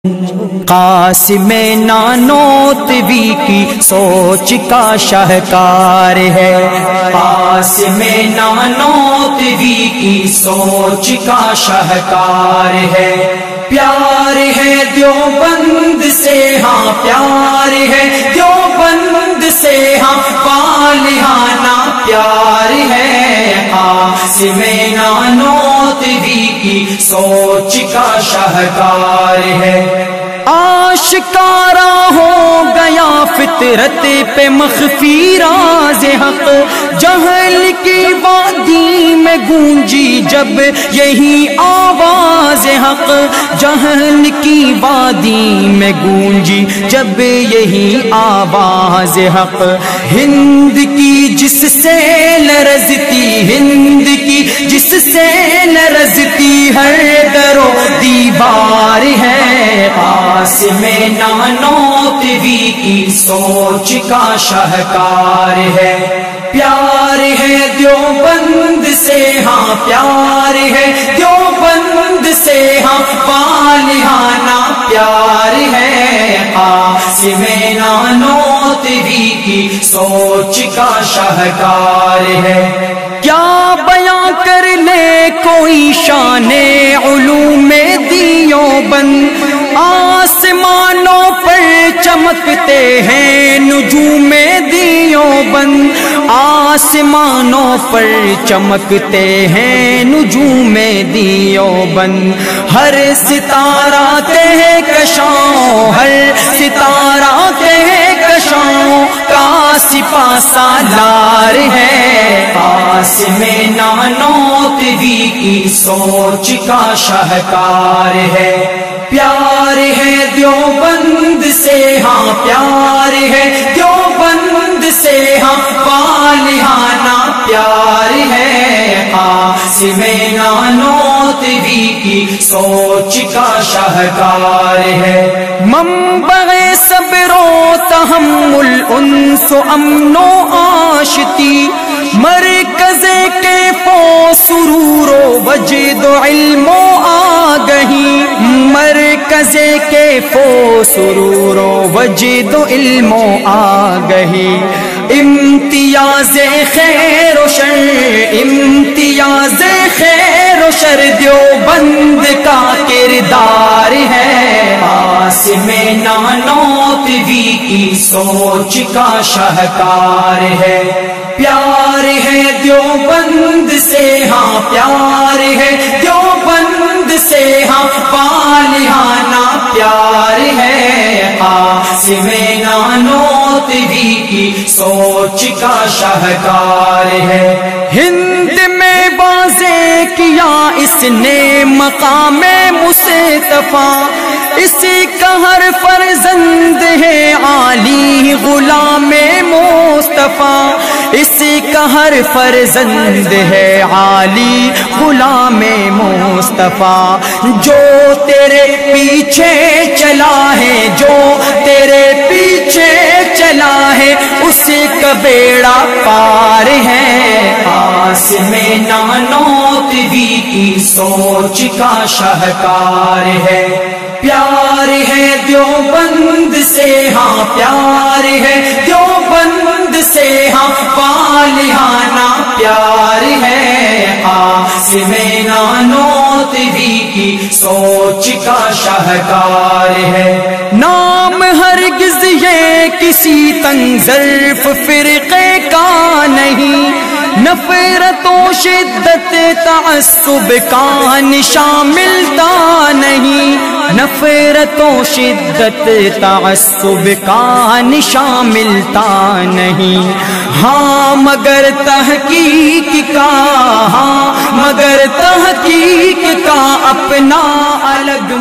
قاسم نانوتوی کی سوچ کا شاہکار ہے، قاسم نانوتوی کی سوچ کا شاہکار ہے۔ پیار ہے دیوبند سے، ہاں پیار ہے دیوبند سے، ہاں پالہانہ پیار ہے۔ قاسم نانوتوی کی سوچ کا شاہکار ہے۔ آشکارا ہو گیا فطرت پہ مخفی راز حق، جہل کی وادی میں گونجی جب یہی آواز حق، جہل کی وادی میں گونجی جب یہی آواز حق۔ ہند کی جس سے لرزتی، ہند کی جس سے لرزتی ہر در و دیوار ہے۔ قاسم نانوتوی کی سوچ کا شاہکار ہے۔ پیار ہے دیوبند سے، ہاں پیار ہے دیوبند سے، ہاں پالہانہ پیار ہے۔ قاسم نانوتوی کی سوچ کا شاہکار ہے۔ کیا بیاں کر لے کوئی شان علوم دیوبند، آسمانوں پر چمکتے ہیں نجوم دیوبند، آسمانوں پر چمکتے ہیں نجوم دیوبند۔ ہر ستارہ کہکشاں، ہر ستارہ کہکشاں کا سپاہ سالار ہے۔ قاسم نانوتوی کی سوچ کا شاہکار ہے۔ پیار ہے دیوبند سے، ہاں پیار ہے دیوبند سے، ہاں پالہانہ پیار ہے۔ قاسم نانوتوی کی سوچ کا شاہکار ہے۔ منبع صبر و تحمل انس و امن و آشتی، مرکز کیف و سرور و وجد و علم و آگہی، مرکز کیف و سرور و وجد و علم و آگہی۔ امتیاز خیر و شر، امتیاز خیر و شر دیوبند کا کردار ہے۔ قاسم نانوتوی کی سوچ کا شاہکار ہے۔ پیار ہے دیوبند سے، ہاں پیار ہے دیوبند سے، ہاں پالہانہ پیار ہے۔ قاسم نانوتوی کی سوچ کا شاہکار ہے۔ ہند میں واضح کیا اس نے مقام مصطفیٰ، اسی کا ہر فرزند ہے عالی غلام مصطفیٰ، اسی کا ہر فرزند ہے عالی غلام مصطفیٰ۔ جو تیرے پیچھے چلا ہے، جو تیرے پیچھے چلا ہے، اسی کا بیڑا پار ہے۔ قاسم نانوتوی کی سوچ کا شاہکار ہے۔ پیار ہے دیوبند سے، ہاں پیار ہے دیوبند سے، ہاں پالہانہ پیار ہے۔ قاسم نانوتوی کی سوچ کا شاہکار ہے۔ نام ہرگز یہ کسی تنگ ظرف فرقے کا نہیں، نفرت و شدت تعصب کا نشان ملتا نہیں، نفرت و شدت تعصب کا نشان ملتا نہیں۔ ہاں مگر تحقیق کا، ہاں مگر تحقیق کا اپنا الگ